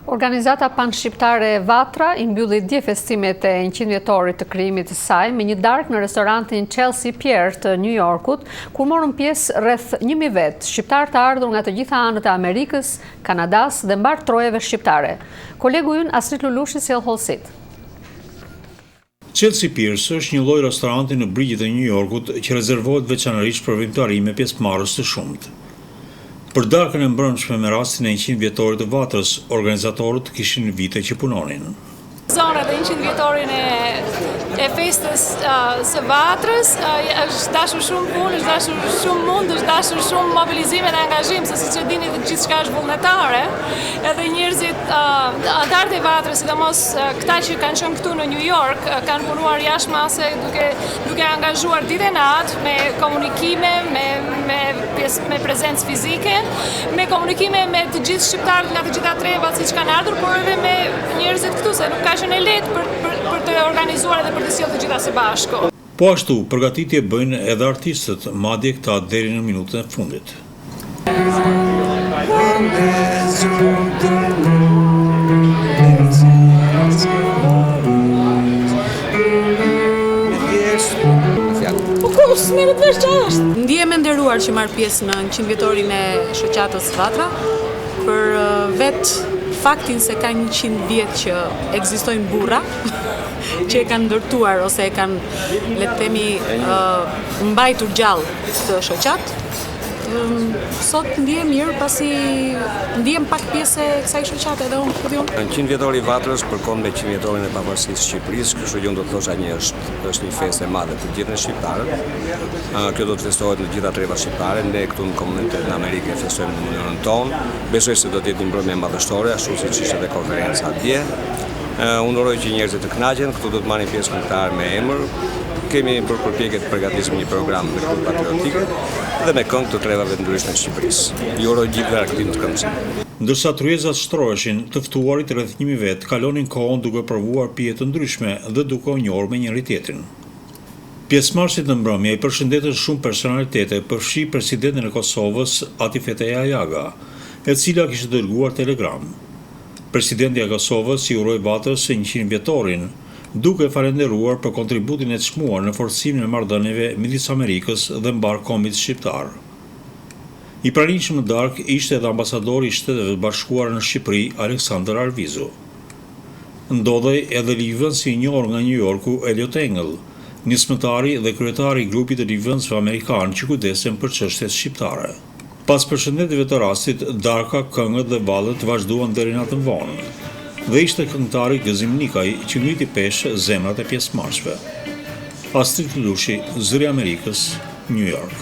Organizata panshqiptare Vatra i mbylli dje festimet e 100-vjetorit të krijimit të saj me një darkë në restorantin Chelsea Pier të New Yorkut, ku morën pjesë rreth 1000 vet, shqiptar të ardhur nga të gjitha anët e Amerikës, Kanadas dhe mbar trojeve shqiptare. Kolegu ynë Astrid Lulushi sjell hollësit. Chelsea Pier është një lloj restoranti në brigjet e New Yorkut që rezervohet veçanërisht për vimtari me pjesëmarrës të shumtë. Për darkën e mbrëmshme me rastin e 100-vjetorit të Vatrës, organizatorët kishin vite që punonin. Zona dhe 100-vjetorin e festës së Vatrës është dashur shumë punë, është dashur shumë mund, është dashur shumë mobilizime dhe angazhim, se siç e dini gjithçka është vullnetare. Edhe njerëzit antarët e Vatrës, sidomos këta që kanë qenë këtu në New York, kanë punuar jashtë mase duke angazhuar ditë e natë me komunikime, me prezencë fizike, me komunikime me të gjithë shqiptarët nga të gjitha trevat siç kanë ardhur, por edhe me njerëzit këtu, se nuk ka qenë lehtë për të organizuar dhe për të sjellë të gjitha së bashku. Po ashtu, përgatitje bëjnë edhe artistët, madje këta deri në minutën e fundit. Ndihem e nderuar që marr pjesë në 100-vjetorin e shoqatës Vatra, për vetë faktin se ka 100 vjet që ekzistojnë burra, që e kanë ndërtuar ose e kanë, le të themi, mbajtur gjallë të shoqat. Sot ndihem mirë pasi ndihem pak pjesë e kësaj shoqate edhe unë podium. 100-vjetori i Vatrës përkon me 100-vjetorin e pavarësisë së Shqipërisë, kështu që unë do të thosha është një festë e madhe për gjithë shqiptarët. Kjo do të festohet në gjitha trevat shqiptare, ne këtu në komunitetin Amerikë festojmë në mënyrën tonë. Besoj se do të jetë një mbrëmje madhështore, ashtu siç ishte edhe konferenca atje. Unë uroj që njerëzit të kënaqen, këtu do të marrin pjesë këngëtarë me emër. Kemi për përpjekje të përgatisim një program me këngë patriotike dhe me këngë të trevave të ndryshme të Shqipërisë. Ju uroj gjithë aktivitetin të këngësimit. Ndërsa tryezat shtroheshin, të ftuarit rreth 1000 vet kalonin kohën duke provuar pije të ndryshme dhe duke u njohur me njëri tjetrin. Pjesëmarrësit në mbrëmje i përshëndetën shumë personalitete, përfshi presidentin e Kosovës Atifete Jajaga, e cila kishte dërguar telegram. Presidenti i Kosovës i uroi Vatrës së 100-vjetorin, duke falenderuar për kontributin e të çmuar në forcimin e marrëdhënieve midis Amerikës dhe mbarkombit shqiptar. I pranishëm në darkë ishte edhe ambasadori i Shteteve të Bashkuara në Shqipëri, Aleksandar Arvizu. Ndodhej edhe ligjvënësi i njohur nga New Yorku, Elliot Engel, nismëtari dhe kryetari i grupit të ligjvënësve amerikanë që kujdesen për çështjet shqiptare. Pas përshëndetjeve të rastit, darka, këngët dhe vallet vazhduan deri natën vonë. Dhe ishte këngëtari Gëzim Nikaj që ngriti peshë zemrat e pjesëmarrësve. Astrid Lulushi, Zëri i Amerikës, New York.